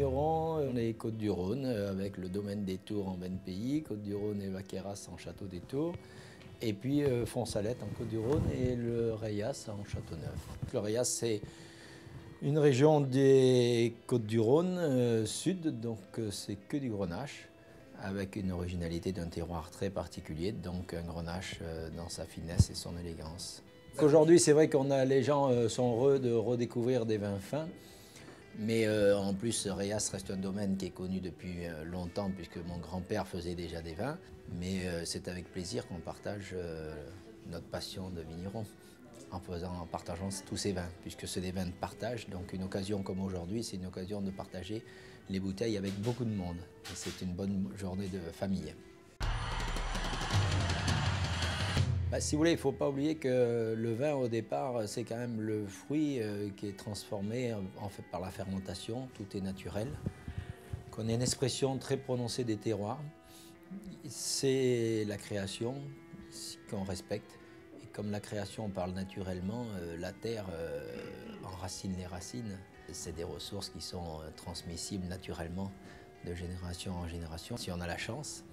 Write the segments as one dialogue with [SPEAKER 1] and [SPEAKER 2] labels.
[SPEAKER 1] vignerons, on est Côtes-du-Rhône avec le domaine des Tours en Vennes-Pays, Côtes-du-Rhône et Vaqueyras en Château des Tours, et puis Fonsalette en Côtes-du-Rhône et le Reyas en Châteauneuf. Le Reyas, c'est une région des Côtes-du-Rhône sud, donc c'est que du grenache, avec une originalité d'un terroir très particulier, donc un grenache dans sa finesse et son élégance. Aujourd'hui, c'est vrai qu'on a les gens sont heureux de redécouvrir des vins fins, mais en plus, Reyas reste un domaine qui est connu depuis longtemps, puisque mon grand-père faisait déjà des vins, mais c'est avec plaisir qu'on partage notre passion de vigneron. En partageant tous ces vins, puisque c'est des vins de partage. Donc une occasion comme aujourd'hui, c'est une occasion de partager les bouteilles avec beaucoup de monde. Et c'est une bonne journée de famille. Si vous voulez, il ne faut pas oublier que le vin, au départ, c'est quand même le fruit qui est transformé en fait, par la fermentation. Tout est naturel. Qu'on ait une expression très prononcée des terroirs. C'est la création qu'on respecte. Et comme la création parle naturellement, la terre enracine les racines. C'est des ressources qui sont transmissibles naturellement de génération en génération, si on a la chance.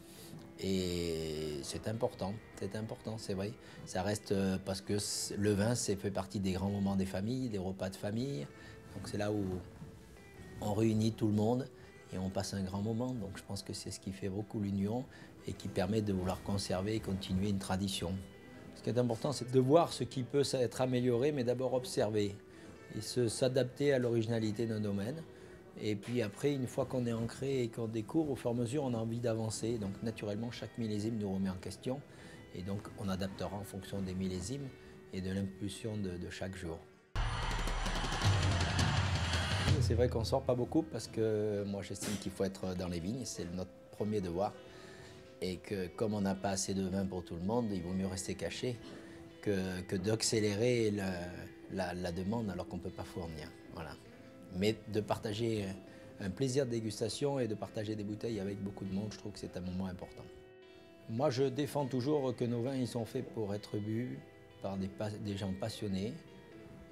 [SPEAKER 1] Et c'est important, c'est vrai. Ça reste parce que le vin, c'est fait partie des grands moments des familles, des repas de famille. Donc c'est là où on réunit tout le monde et on passe un grand moment. Donc je pense que c'est ce qui fait beaucoup l'union et qui permet de vouloir conserver et continuer une tradition. Ce qui est important, c'est de voir ce qui peut être amélioré, mais d'abord observer et s'adapter à l'originalité d'un domaine. Et puis après, une fois qu'on est ancré et qu'on découvre, au fur et à mesure, on a envie d'avancer. Donc naturellement, chaque millésime nous remet en question. Et donc on adaptera en fonction des millésimes et de l'impulsion de chaque jour. C'est vrai qu'on ne sort pas beaucoup parce que moi j'estime qu'il faut être dans les vignes, c'est notre premier devoir. Et que comme on n'a pas assez de vin pour tout le monde, il vaut mieux rester caché que d'accélérer la demande alors qu'on ne peut pas fournir. Voilà. Mais de partager un plaisir de dégustation et de partager des bouteilles avec beaucoup de monde, je trouve que c'est un moment important. Moi je défends toujours que nos vins ils sont faits pour être bu par des gens passionnés.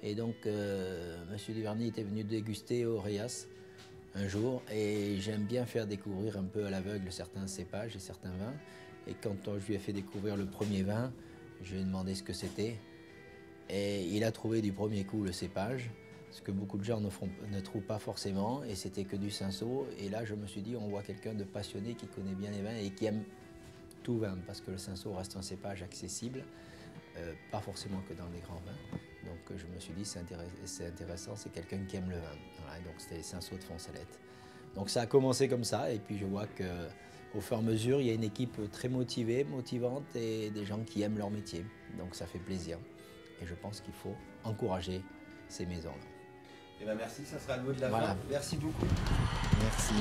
[SPEAKER 1] Et donc M. Duverny était venu déguster au Reyas un jour et j'aime bien faire découvrir un peu à l'aveugle certains cépages et certains vins. Et quand je lui ai fait découvrir le premier vin, je lui ai demandé ce que c'était. Et il a trouvé du premier coup le cépage, ce que beaucoup de gens ne trouvent pas forcément, et c'était que du cinsault. Et là je me suis dit, on voit quelqu'un de passionné qui connaît bien les vins et qui aime tout vin, parce que le cinsault reste un cépage accessible, pas forcément que dans les grands vins. Donc je me suis dit, c'est intéressant, c'est quelqu'un qui aime le vin. Voilà, donc c'était les cinsauts de Fonsalette. Donc ça a commencé comme ça, et puis je vois qu'au fur et à mesure, il y a une équipe très motivée, motivante, et des gens qui aiment leur métier. Donc ça fait plaisir. Et je pense qu'il faut encourager ces maisons-là.
[SPEAKER 2] Eh bien merci, ça sera le mot de la
[SPEAKER 1] Voilà.
[SPEAKER 2] fin. Merci beaucoup.
[SPEAKER 1] Merci.